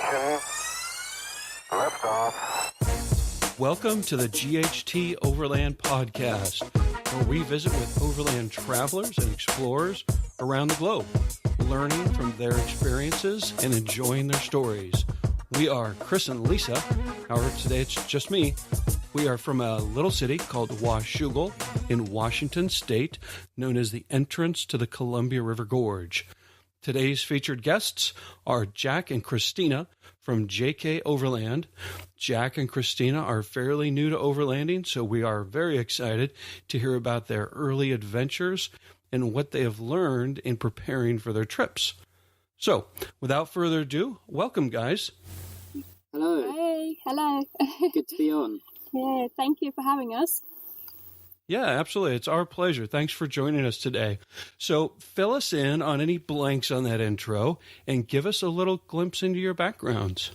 Ignition. Liftoff. Welcome to the GHT Overland podcast, where we visit with overland travelers and explorers around the globe, learning from their experiences and enjoying their stories. We are Chris and Lisa. However, today it's just me. We are from a little city called Washougal in Washington State, known as the entrance to the Columbia River Gorge. Today's featured guests are Jack and Christina from JK Overland. Jack and Christina are fairly new to overlanding, so we are very excited to hear about their early adventures and what they have learned in preparing for their trips. So, without further ado, welcome, guys. Hello. Hey, hello. Good to be on. Yeah, thank you for having us. Yeah, absolutely. It's our pleasure. Thanks for joining us today. So fill us in on any blanks on that intro and give us a little glimpse into your backgrounds.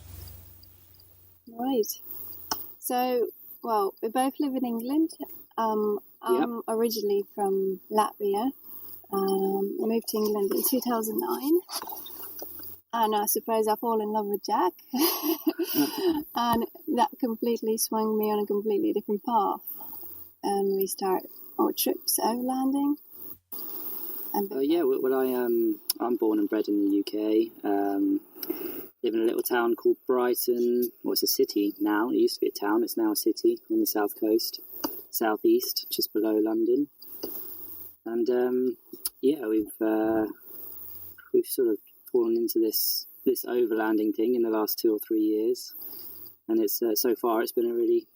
Right. So, well, we both live in England. I'm originally from Latvia. Moved to England in 2009. And I suppose I fall in love with Jack. And that completely swung me on a completely different path. And we start our trips overlanding. I'm born and bred in the UK. Live in a little town called Brighton. Well, it's a city now. It used to be a town. It's now a city on the south coast, southeast, just below London. And we've sort of fallen into this overlanding thing in the last 2 or 3 years, and it's so far it's been a really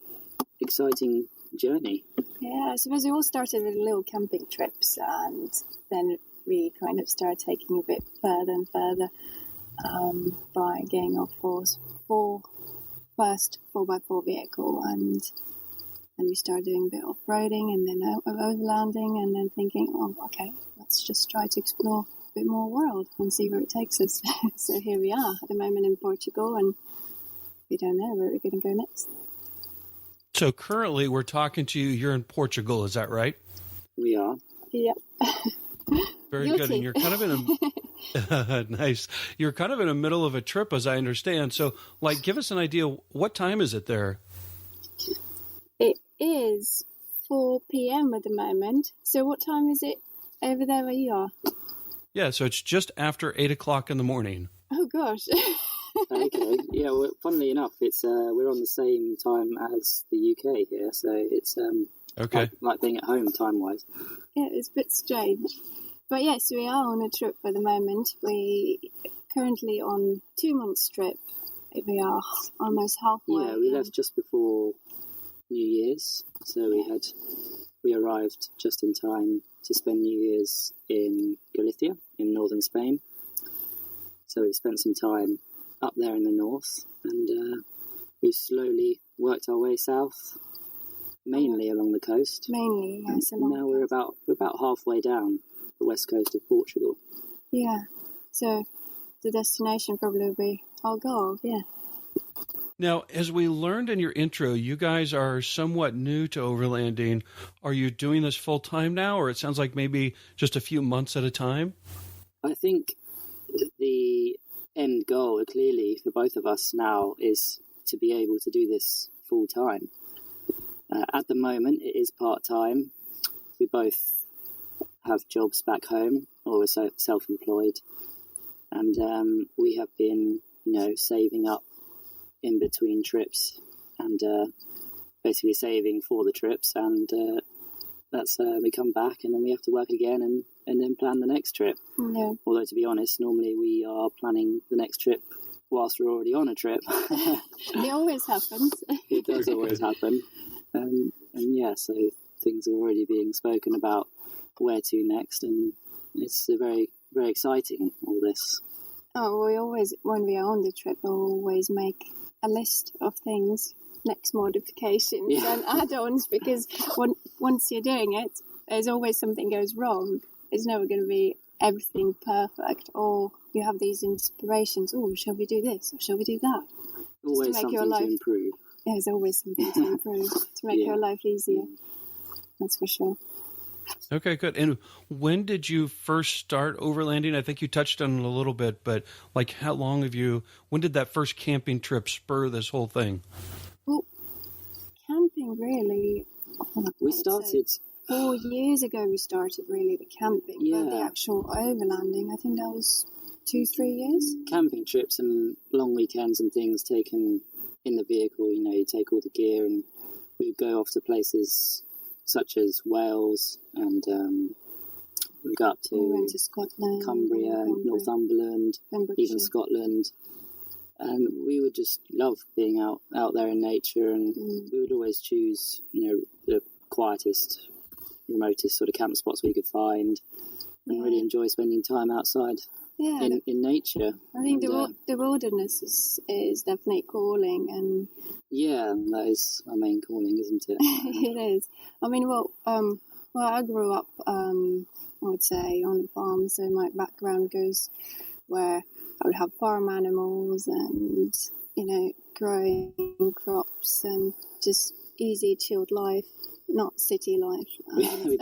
exciting journey. Yeah, I suppose we all started with little camping trips, and then we kind of started taking a bit further and further by getting our first 4x4 vehicle, and we started doing a bit of off-roading and then overlanding, and then thinking, oh, okay, let's just try to explore bit more world and see where it takes us. So here we are at the moment in Portugal, and we don't know where we're going to go next. So currently we're talking to you. You're in Portugal, is that right? We are. Yep. Very good. And you're kind of in a nice. You're kind of in the middle of a trip, as I understand. So, give us an idea. What time is it there? It is 4 p.m. at the moment. So what time is it over there where you are? Yeah, so it's just after 8 o'clock in the morning. Oh, gosh. Okay. Yeah, well, funnily enough, it's we're on the same time as the UK here, so it's okay. like being at home time-wise. Yeah, it's a bit strange. But yes, we are on a trip at the moment. We currently on 2 months trip. We are almost halfway. Yeah, we left just before New Year's, so we arrived just in time to spend New Year's in Galicia, in northern Spain. So we spent some time up there in the north, and we slowly worked our way south, mainly along the coast. Mainly, yes. Now we're about halfway down the west coast of Portugal. Yeah. So the destination probably will be our goal. Yeah. Now, as we learned in your intro, you guys are somewhat new to overlanding. Are you doing this full time now, or it sounds like maybe just a few months at a time? I think the end goal, clearly, for both of us now is to be able to do this full time. At the moment, it is part time. We both have jobs back home, or we're self-employed, and we have been, saving up in between trips, and basically saving for the trips, and that's we come back and then we have to work again and then plan the next trip. Yeah. Although, to be honest, normally we are planning the next trip whilst we're already on a trip. It always happens. It does always happen. And so things are already being spoken about where to next, and it's very, very exciting, all this. Oh, we always, when we are on the trip, we always make a list of things, next modifications and add-ons, because once you're doing it, there's always something goes wrong. It's never going to be everything perfect, or you have these inspirations. Oh, shall we do this or shall we do that? Always something to improve. There's always something to improve to make your life easier. That's for sure. Okay, good. And when did you first start overlanding? I think you touched on it a little bit, but like when did that first camping trip spur this whole thing? Well, camping really. We started 4 years ago. We started really the camping, but the actual overlanding, I think that was 2-3 years. Camping trips and long weekends and things taken in the vehicle. You know, you take all the gear and we would go off to places such as Wales, and we got up to, we went to Scotland, Cumbria, Northumberland, even Scotland. And we would just love being out there in nature, and we would always choose, you know, the quietest, remotest sort of camp spots we could find, and really enjoy spending time outside in nature. I think the wilderness is definitely calling, and that is our main calling, isn't it? it is. I mean, I grew up, I would say, on a farm, so my background goes where I would have farm animals and, you know, growing crops and just easy, chilled life, not city life. We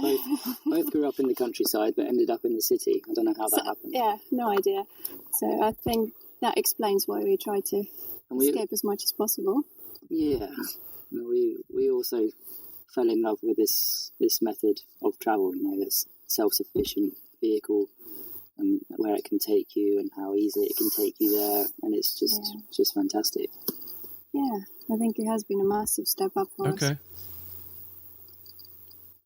both grew up in the countryside but ended up in the city. I don't know how that happened. Yeah, no idea. So I think that explains why we try to escape as much as possible. Yeah. We also fell in love with this method of travel, you know, this self-sufficient vehicle, and where it can take you and how easily it can take you there, and it's just fantastic. Yeah, I think it has been a massive step up for us. Okay.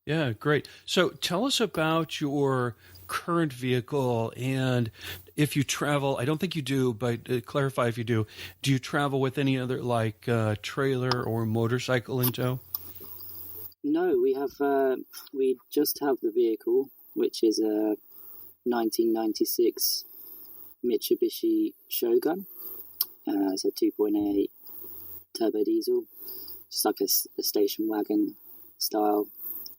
Yeah, great. So tell us about your current vehicle, and if you travel, I don't think you do, but clarify if you do you travel with any other like trailer or motorcycle in tow? No, we just have the vehicle, which is a 1996 Mitsubishi Shogun. It's a 2.8 turbo diesel, just like a station wagon style.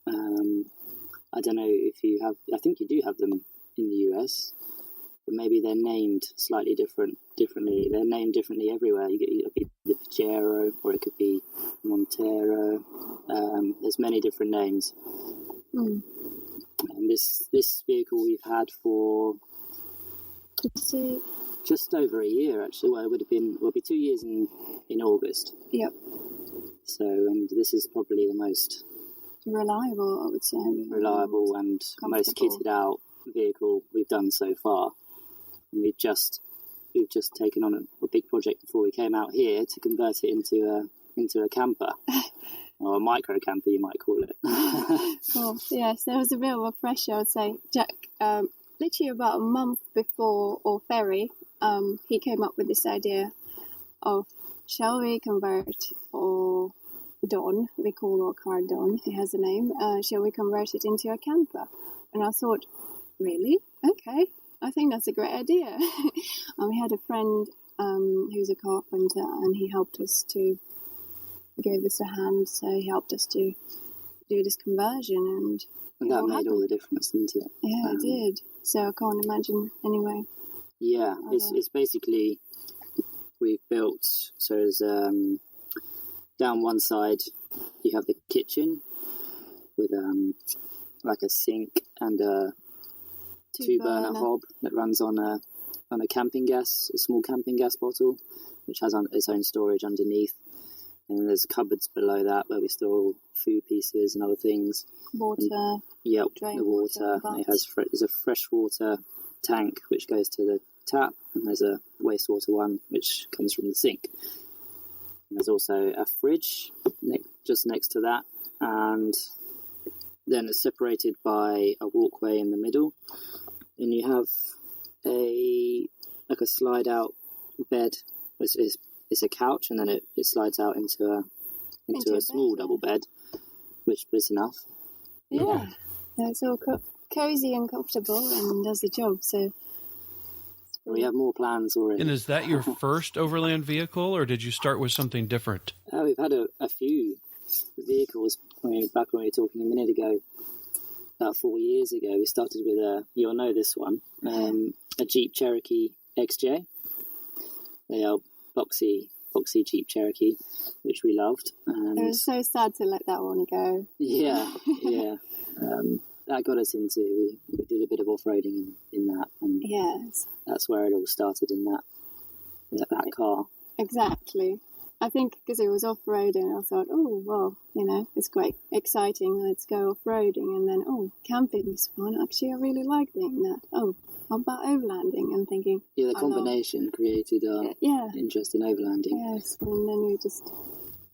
I don't know if you have. I think you do have them in the US, but maybe they're named slightly differently. They're named differently everywhere. It could be the Pajero, or it could be Montero. There's many different names. And this vehicle we've had for just over a year, actually. Well, it'll be 2 years in August. Yep. So, and this is probably the most reliable, I would say. Reliable and most kitted out vehicle we've done so far. And we've just taken on a big project before we came out here to convert it into a camper. Or a micro camper, you might call it. Well, yes, there was a bit of a pressure, I would say. Jack, literally about a month before our ferry, he came up with this idea of, shall we convert our Don, we call our car Don, it has a name, shall we convert it into a camper? And I thought, really? Okay, I think that's a great idea. And we had a friend who's a carpenter, and he helped us to gave us a hand, so he helped us to do this conversion, and that made all the difference, didn't it? Yeah, it did. So I can't imagine anyway. Yeah, it's basically we've built, so there's down one side you have the kitchen with like a sink and a two burner hob that runs on a camping gas, a small camping gas bottle, which has its own storage underneath. And there's cupboards below that where we store food pieces and other things. Water. And, the water. There's a freshwater tank which goes to the tap, and there's a wastewater one which comes from the sink. And there's also a fridge just next to that, and then it's separated by a walkway in the middle. And you have a slide out bed, which is. It's a couch, and then it slides out into a small double bed, which is enough. Yeah. It's all cozy and comfortable, and does the job. So we have more plans already. And is that your first overland vehicle, or did you start with something different? We've had a few vehicles. Back when we were talking a minute ago, about 4 years ago, we started with you'll know this one, a Jeep Cherokee XJ. They are boxy Jeep Cherokee, which we loved. And it was so sad to let that one go. Yeah. that got us into, we did a bit of off-roading in that, and Yes, that's where it all started in that car. exactly. I think because it was off-roading, I thought, oh, well, it's quite exciting. Let's go off-roading. And then, camping is fun. Actually, I really like doing that. Oh, how about overlanding? I'm thinking... Yeah, the combination created interest in overlanding. Yes, and then we just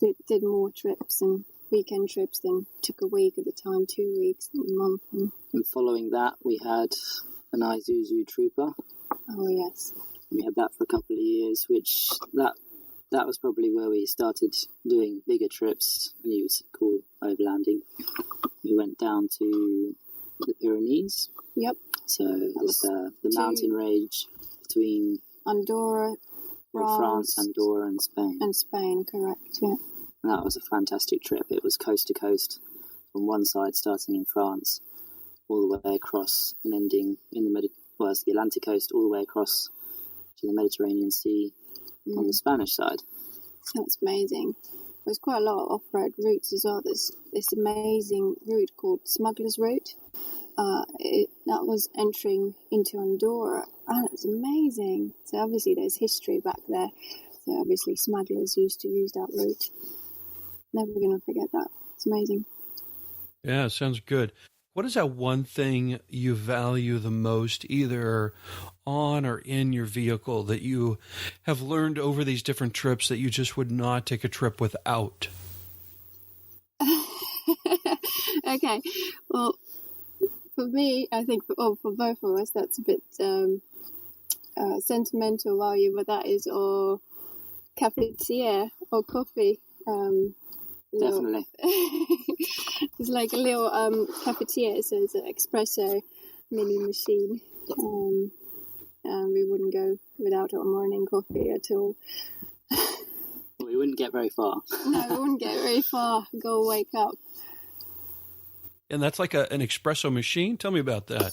did more trips and weekend trips, then took a week at a time, 2 weeks, a month. And following that, we had an Isuzu Trooper. Oh, yes. We had that for a couple of years, which that was probably where we started doing bigger trips, and it was called overlanding. We went down to the Pyrenees. Yep. So it was the mountain range between Andorra, France, Andorra, and Spain. And Spain, correct, yeah. And that was a fantastic trip. It was coast to coast from one side, starting in France, all the way across and ending in the Atlantic coast, all the way across to the Mediterranean Sea on the Spanish side. That's amazing. There's quite a lot of off-road routes as well. There's this amazing route called Smuggler's Route. That was entering into Andorra, and it's amazing. So obviously there's history back there. So obviously smugglers used to use that route. Never going to forget that. It's amazing. Yeah, sounds good. What is that one thing you value the most, either on or in your vehicle, that you have learned over these different trips that you just would not take a trip without? Okay. Well, for me, I think for both of us, that's a bit sentimental value, but that is our cafetiere or coffee. Definitely. It's like a little cafetiere, so it's an espresso mini machine. We wouldn't go without our morning coffee at all. Well, we wouldn't get very far. No, we wouldn't get very far. Go wake up. And that's like an espresso machine? Tell me about that.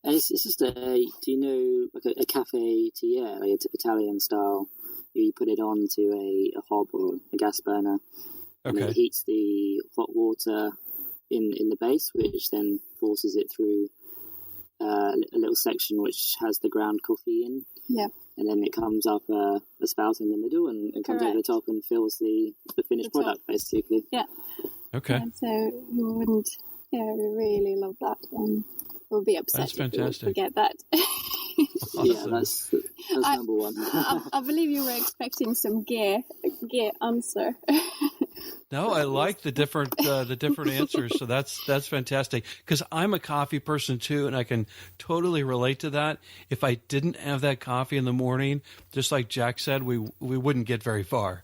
And it's just do you know, like a cafetiere, like Italian style? You put it onto a hob or a gas burner, and it heats the hot water in the base, which then forces it through a little section which has the ground coffee in. Yeah. And then it comes up a spout in the middle and comes over the top and fills the finished product, basically. Yeah. Okay. And so you wouldn't, we really love that. We'll be upset That's fantastic. if we forget that. Awesome. Yeah, that's number one. I believe you were expecting some gear answer. No, I like the different answers. So that's fantastic, because I'm a coffee person too, and I can totally relate to that. If I didn't have that coffee in the morning, just like Jack said, we wouldn't get very far.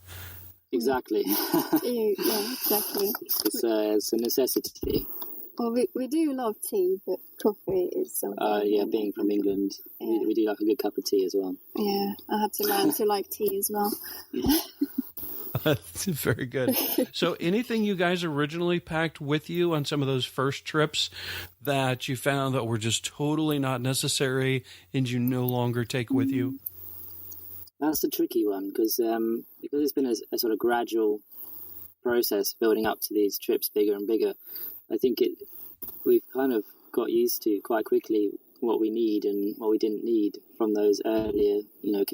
Exactly. Yeah, exactly. It's a necessity. Well, we do love tea, but coffee is something. Yeah, being from England, we do like a good cup of tea as well. Yeah, I had to learn to like tea as well. That's very good. So anything you guys originally packed with you on some of those first trips that you found that were just totally not necessary and you no longer take with you? That's the tricky one, because it's been a sort of gradual process building up to these trips bigger and bigger. I think we've kind of got used to quite quickly what we need and what we didn't need from those earlier,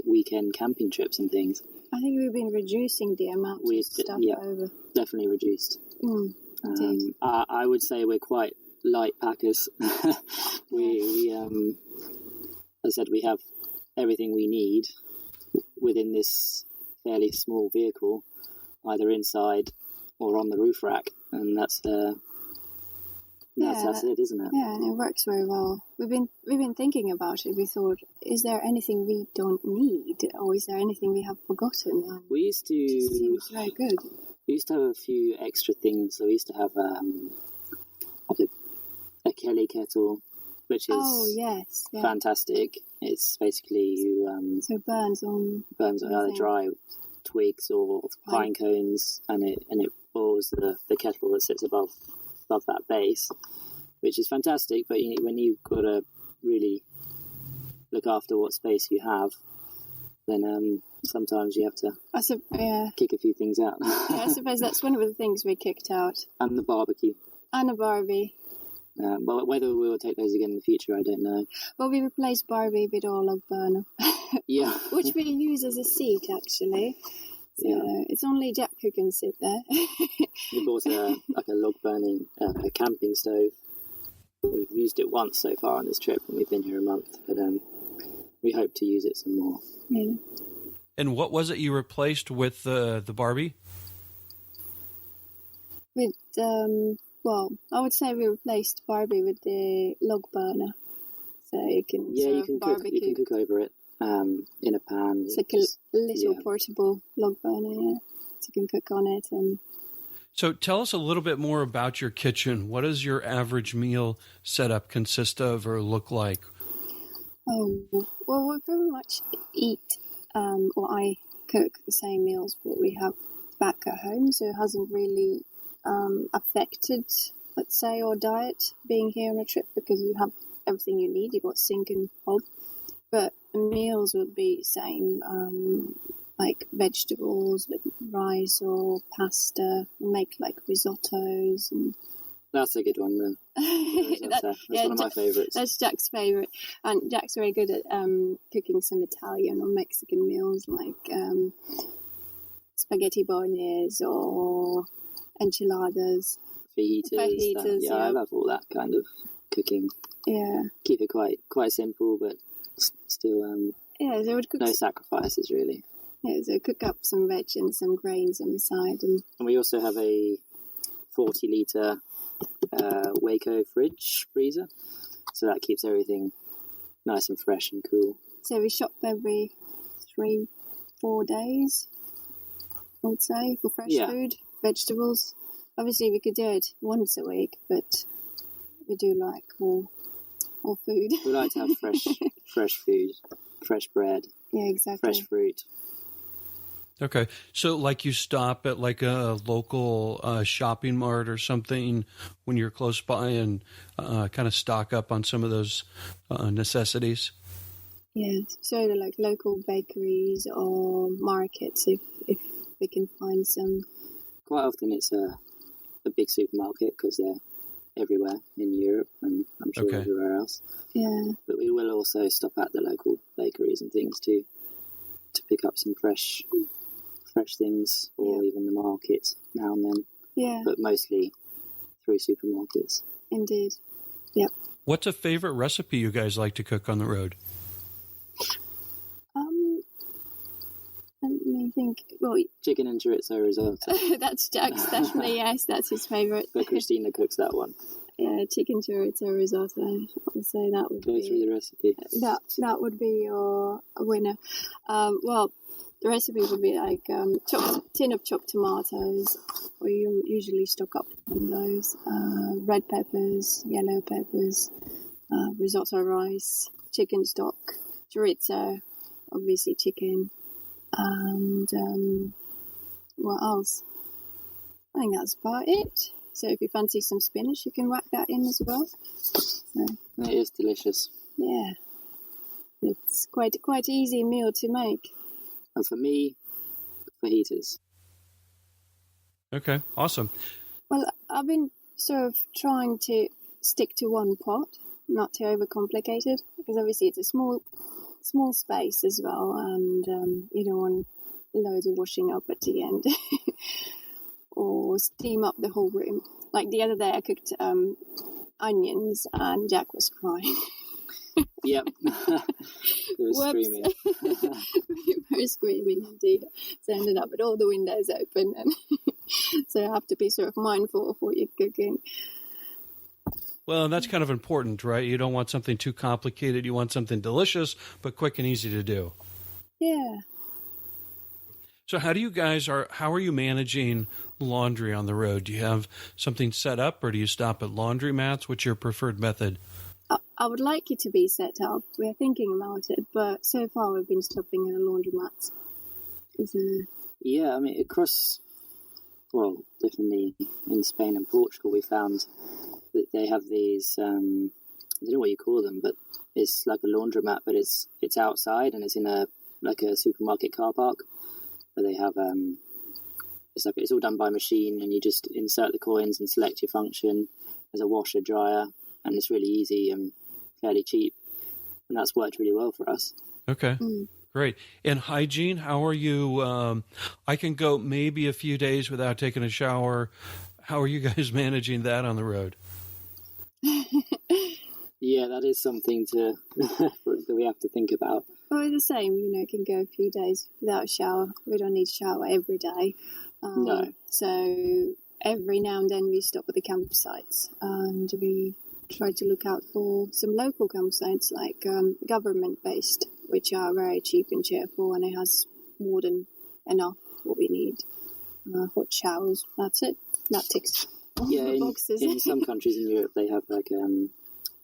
weekend camping trips and things. I think we've been reducing the amount of stuff over. Definitely reduced. I would say we're quite light packers. we as I said, we have everything we need within this fairly small vehicle, either inside or on the roof rack, and that's it, isn't it? Yeah, and it works very well. We've been thinking about it. We thought, is there anything we don't need, or is there anything we have forgotten? And we used to. It just seems very good. We used to have a few extra things. So we used to have a Kelly kettle, which is fantastic. It's basically so it burns on either dry twigs or pine cones, and it boils the kettle that sits above that base, which is fantastic. But when you've got to really look after what space you have, then sometimes you have to kick a few things out. Yeah, I suppose that's one of the things we kicked out. And the barbecue. And a Barbie. But whether we will take those again in the future, I don't know. Well, we replaced Barbie with our log burner. Yeah. Which we use as a seat, actually. So it's only Jack who can sit there. We bought a log burning a camping stove. We've used it once so far on this trip, and we've been here a month. But we hope to use it some more. Yeah. And what was it you replaced with the Barbie? With well, I would say we replaced Barbie with the log burner, so you can you can barbecue. cook. You can cook over it in a pan. It's like a little portable log burner, so you can cook on it. And so, tell us a little bit more about your kitchen. What does your average meal setup consist of or look like? Oh, well, we pretty much eat, or I cook the same meals that we have back at home, so it hasn't really affected, let's say, our diet being here on a trip, because you have everything you need. You've got sink and hob, but the meals would be same, like vegetables with rice or pasta, make like risottos. And that's a good one, then. That's one of my favourites. That's Jack's favourite, and Jack's very good at cooking some Italian or Mexican meals, like spaghetti bolognese or enchiladas, fajitas. Yeah, I love all that kind of cooking. Yeah, keep it quite simple, but still so would cook no sacrifices really. Yeah, so cook up some veg and some grains on the side, and we also have a 40-litre Waco freezer, so that keeps everything nice and fresh and cool. So we shop every 3-4 days, I would say, for fresh food, vegetables. Obviously, we could do it once a week, but we do like all food. We like to have fresh food, fresh bread, exactly, fresh fruit. Okay, so like you stop at like a local shopping mart or something when you're close by and kind of stock up on some of those necessities? Yeah, so they're like local bakeries or markets if we can find some. Quite often it's a big supermarket because they're everywhere in Europe and I'm sure everywhere else. Yeah. But we will also stop at the local bakeries and things to pick up some fresh things, or even the market now and then. Yeah. But mostly through supermarkets. Indeed. Yep. What's a favorite recipe you guys like to cook on the road? Let me think. Well, chicken and chorizo risotto. That's Jack's, definitely, yes, that's his favourite. But Christina cooks that one. Yeah, chicken chorizo risotto. I'll say that would Go through the recipe. That would be your winner. Well, the recipe would be like tin of chopped tomatoes. We usually stock up on those. Red peppers, yellow peppers, risotto rice, chicken stock, chorizo, obviously chicken, and what else? I think that's about it. So if you fancy some spinach, you can whack that in as well. So, it is delicious. Yeah, it's quite easy meal to make. And for me, fajitas. Okay, awesome. Well, I've been sort of trying to stick to one pot, not too overcomplicated, because obviously it's a small space as well, and you don't want loads of washing up at the end, or steam up the whole room. Like the other day, I cooked onions, and Jack was crying. Yep, it was screaming. We were screaming indeed. So I ended up with all the windows open, and so you have to be sort of mindful of what you're cooking. Well, that's kind of important, right? You don't want something too complicated. You want something delicious, but quick and easy to do. Yeah. So how are you managing laundry on the road? Do you have something set up, or do you stop at laundromats? What's your preferred method? I would like it to be set up. We're thinking about it, but so far we've been stopping at a laundromat. Yeah, I mean, definitely in Spain and Portugal, we found that they have these, I don't know what you call them, but it's like a laundromat, but it's outside and it's in a supermarket car park, where they have, it's all done by machine, and you just insert the coins and select your function. There's a washer, dryer, and it's really easy and fairly cheap, and that's worked really well for us. Okay. Great. And hygiene, how are you? I can go maybe a few days without taking a shower. How are you guys managing that on the road? Yeah, that is something that we have to think about. Well, we're the same, it can go a few days without a shower. We don't need to shower every day. No. So every now and then we stop at the campsites and we try to look out for some local campsites, like government-based, which are very cheap and cheerful, and it has more than enough what we need. Hot showers, that's it. That ticks all the boxes. In some countries in Europe, they have like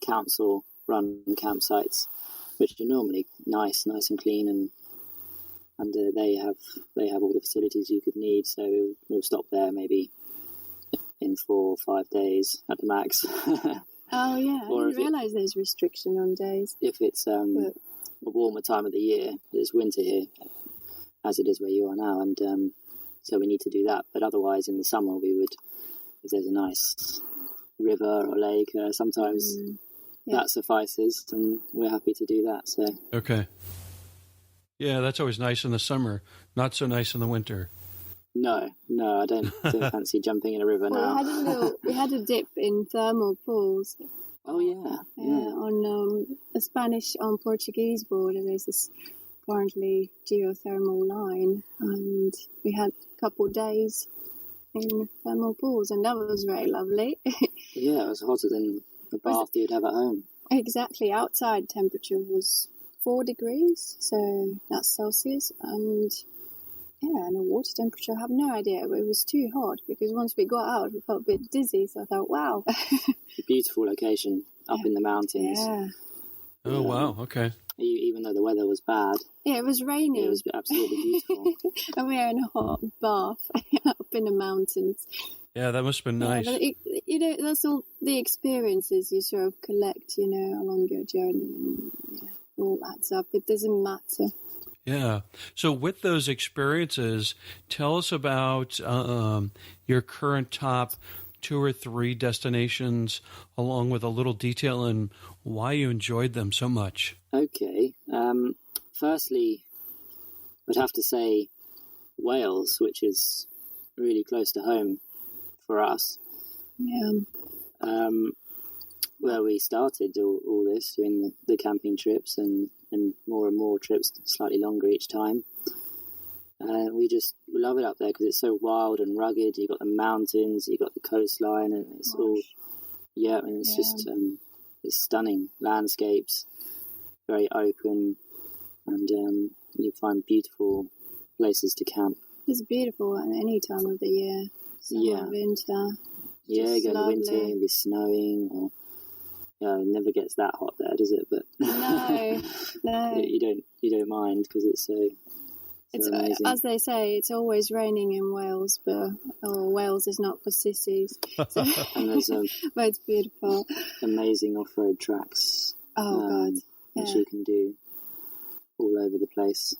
council-run campsites, which are normally nice and clean, and they have all the facilities you could need. So we'll stop there maybe in 4 or 5 days at the max. Oh yeah, I didn't realise there's restriction on days. If it's a warmer time of the year, it's winter here, as it is where you are now, and so we need to do that. But otherwise, in the summer, we would, if there's a nice river or lake, sometimes that suffices, and we're happy to do that. So okay, yeah, that's always nice in the summer. Not so nice in the winter. No, I don't fancy jumping in a river now. We had a dip in thermal pools. Oh yeah. On the Portuguese border, there's this currently geothermal line, and we had a couple of days in thermal pools, and that was very lovely. Yeah, it was hotter than the bath you'd have at home. Exactly. Outside temperature was 4 degrees, so that's Celsius, and the water temperature, I have no idea, but it was too hot, because once we got out, we felt a bit dizzy, so I thought, wow. Beautiful location up in the mountains. Yeah. Oh, wow, okay. Even though the weather was bad. Yeah, it was raining. It was absolutely beautiful. And we were in a hot bath up in the mountains. Yeah, that must have been nice. But that's all the experiences you sort of collect, along your journey. And, all adds up. It doesn't matter. Yeah. So with those experiences, tell us about your current top 2 or 3 destinations, along with a little detail on why you enjoyed them so much. Okay. Firstly, I'd have to say Wales, which is really close to home for us. Yeah. Where we started all this, doing the camping trips and more trips, slightly longer each time. We love it up there because it's so wild and rugged. You got the mountains, you got the coastline, and it's just it's stunning landscapes, very open, and you find beautiful places to camp. It's beautiful at any time of the year. Summer, winter. Yeah, go in the winter and be snowing, or it never gets that hot there, does it? But no, you don't mind because it's so. It's amazing. As they say, it's always raining in Wales, but Wales is not for sissies. So, and there's but it's beautiful. Amazing off-road tracks. Oh God, which you can do all over the place.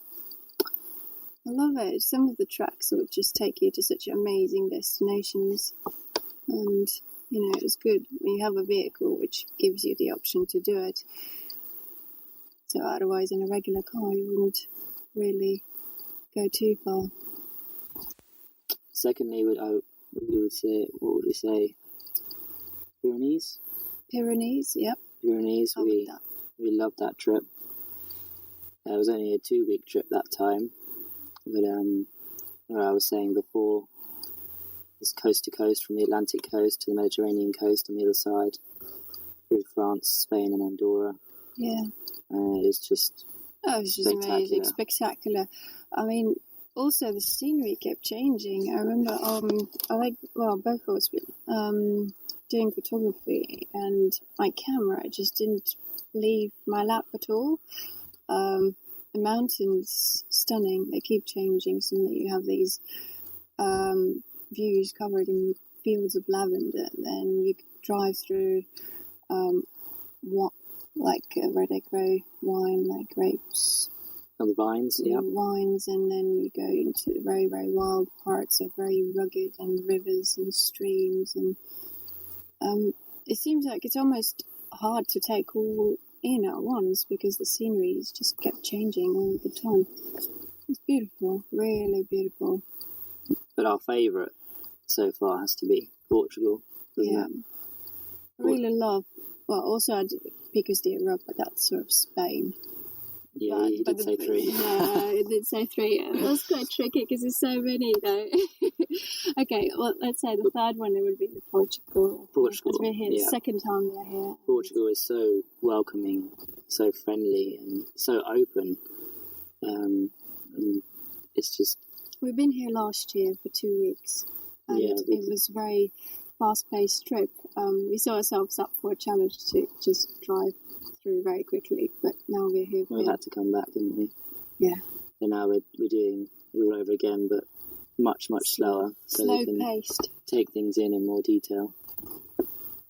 I love it. Some of the tracks would just take you to such amazing destinations, and it's good when you have a vehicle which gives you the option to do it. So otherwise, in a regular car, you wouldn't really go too far. Secondly, what would we say? Pyrenees? Pyrenees, yep. Pyrenees, we loved that trip. It was only a 2-week trip that time, but what I was saying before, it's coast to coast, from the Atlantic coast to the Mediterranean coast on the other side, through France, Spain and Andorra. Yeah. It's just amazing, spectacular. I mean, also the scenery kept changing. I remember, both of us doing photography, and my camera just didn't leave my lap at all. The mountains, stunning. They keep changing. Suddenly you have these views covered in fields of lavender. Then you drive through where they grow wine, like grapes. On the vines, yeah. Wines, and then you go into very, very wild parts of very rugged, and rivers and streams, and it seems like it's almost hard to take all in at once because the scenery just kept changing all the time. It's beautiful, really beautiful. But our favourite so far has to be Portugal. Yeah. It? I really love, well, also I did Picos de Europa, but that's sort of Spain. Yeah, you did say 3. Yeah, I did say 3. That's quite tricky because there's so many, though. Okay, well, let's say the third one, it would be Portugal. Because we're here, the second time we're here. Portugal is so welcoming, so friendly, and so open. And it's just... We've been here last year for 2 weeks, and it was a very fast-paced trip. We saw ourselves up for a challenge to just drive through very quickly, but now we're here. We had to come back, didn't we? Yeah. And now we're doing it all over again, but much slower, so we can slow-paced. Take things in more detail.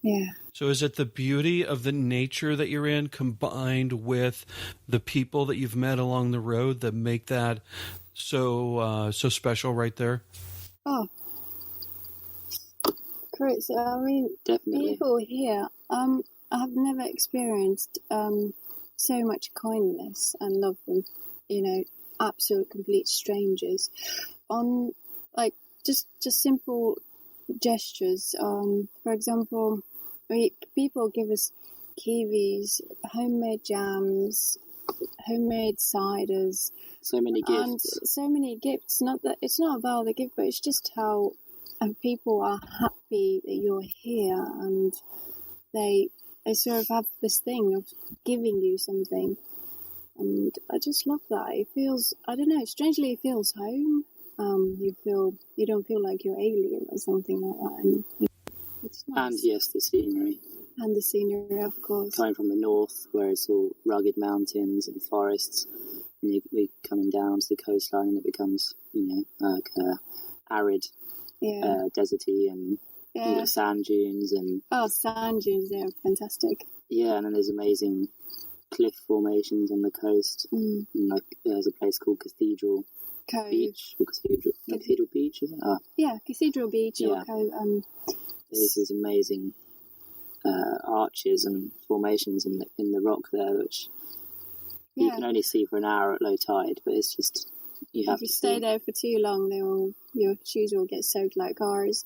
Yeah. So is it the beauty of the nature that you're in combined with the people that you've met along the road that make that so special right there? Oh, Chris, I mean, definitely. People here, I have never experienced so much kindness and love from, absolute complete strangers. On, like, just simple gestures. For example, people give us kiwis, homemade jams, homemade ciders. So many gifts. And so many gifts. It's not about the gift, but it's just how people are happy that you're here, and they sort of have this thing of giving you something. And I just love that. It feels, I don't know, strangely it feels home. You don't feel like you're alien or something like that. And it's nice. And yes, the scenery. And the scenery, of course. Coming from the north, where it's all rugged mountains and forests, and we're coming down to the coastline, and it becomes, like arid, deserty, and you've got sand dunes and... Oh, sand dunes, they're fantastic. Yeah, and then there's amazing cliff formations on the coast. And there's a place called Cathedral Cove. Beach. Or Cathedral Beach, isn't it? Oh. Yeah, Cathedral Beach or Cove. There's these amazing arches and formations in the rock there, which you can only see for an hour at low tide, but it's just... If you stay there for too long, your shoes will get soaked like ours.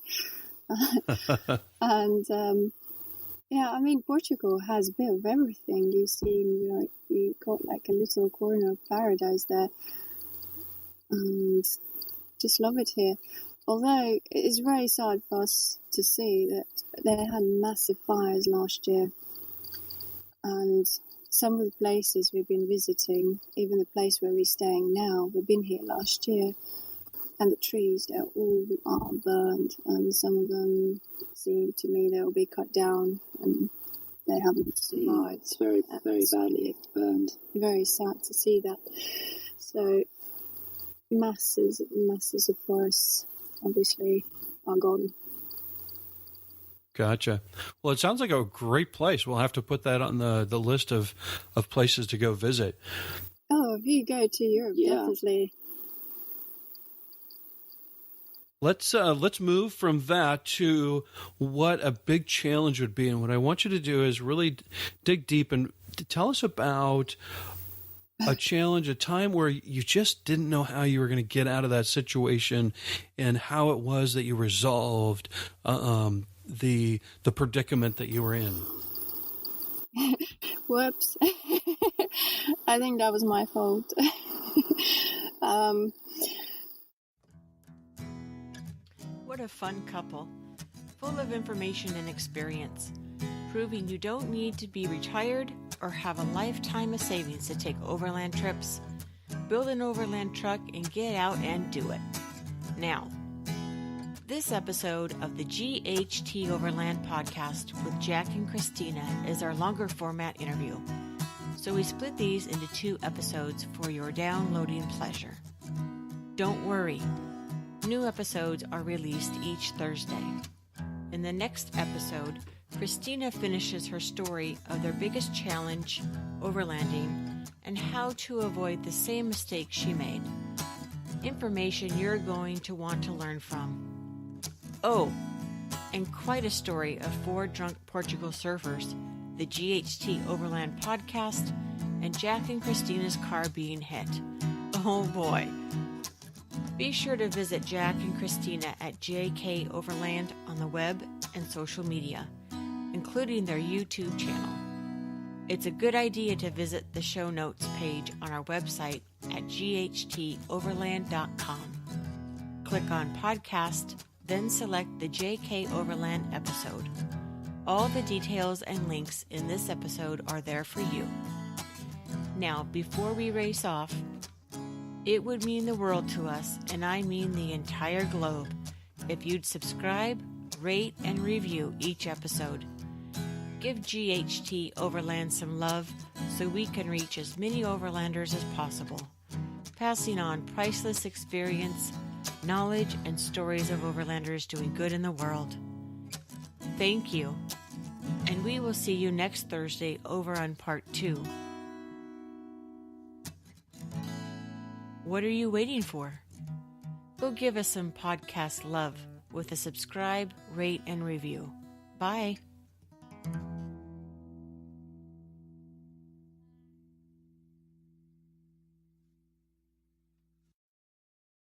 And I mean, Portugal has a bit of everything. You got like a little corner of paradise there, and just love it here. Although it is very sad for us to see that they had massive fires last year, and some of the places we've been visiting, even the place where we're staying now, we've been here last year, and the trees, they're all burned, and some of them seem to me they'll be cut down, and they haven't survived. It's very, very badly burned. Very sad to see that. So, masses of forests, obviously, are gone. Gotcha. Well, it sounds like a great place. We'll have to put that on the list of places to go visit. Oh, if you go to Europe, definitely. Let's move from that to what a big challenge would be. And what I want you to do is really dig deep and tell us about a challenge, a time where you just didn't know how you were going to get out of that situation, and how it was that you resolved the predicament that you were in. Whoops. I think that was my fault. What a fun couple, full of information and experience, proving you don't need to be retired or have a lifetime of savings to take overland trips. Build an overland truck and get out and do it. Now, this episode of the GHT Overland podcast with Jack and Christina is our longer format interview, so we split these into 2 episodes for your downloading pleasure. Don't worry, new episodes are released each Thursday. In the next episode, Christina finishes her story of their biggest challenge, overlanding, and how to avoid the same mistake she made. Information you're going to want to learn from. Oh, and quite a story of 4 drunk Portugal surfers the GHT Overland podcast, and Jack and Christina's car being hit. Oh boy. Be sure to visit Jack and Christina at JK Overland on the web and social media, including their YouTube channel. It's a good idea to visit the show notes page on our website at ghteoverland.com. Click on podcast, then select the JK Overland episode. All the details and links in this episode are there for you. Now, before we race off, it would mean the world to us, and I mean the entire globe, if you'd subscribe, rate, and review each episode. Give GHT Overland some love so we can reach as many Overlanders as possible, passing on priceless experience, knowledge, and stories of Overlanders doing good in the world. Thank you, and we will see you next Thursday over on Part 2. What are you waiting for? Go give us some podcast love with a subscribe, rate, and review. Bye.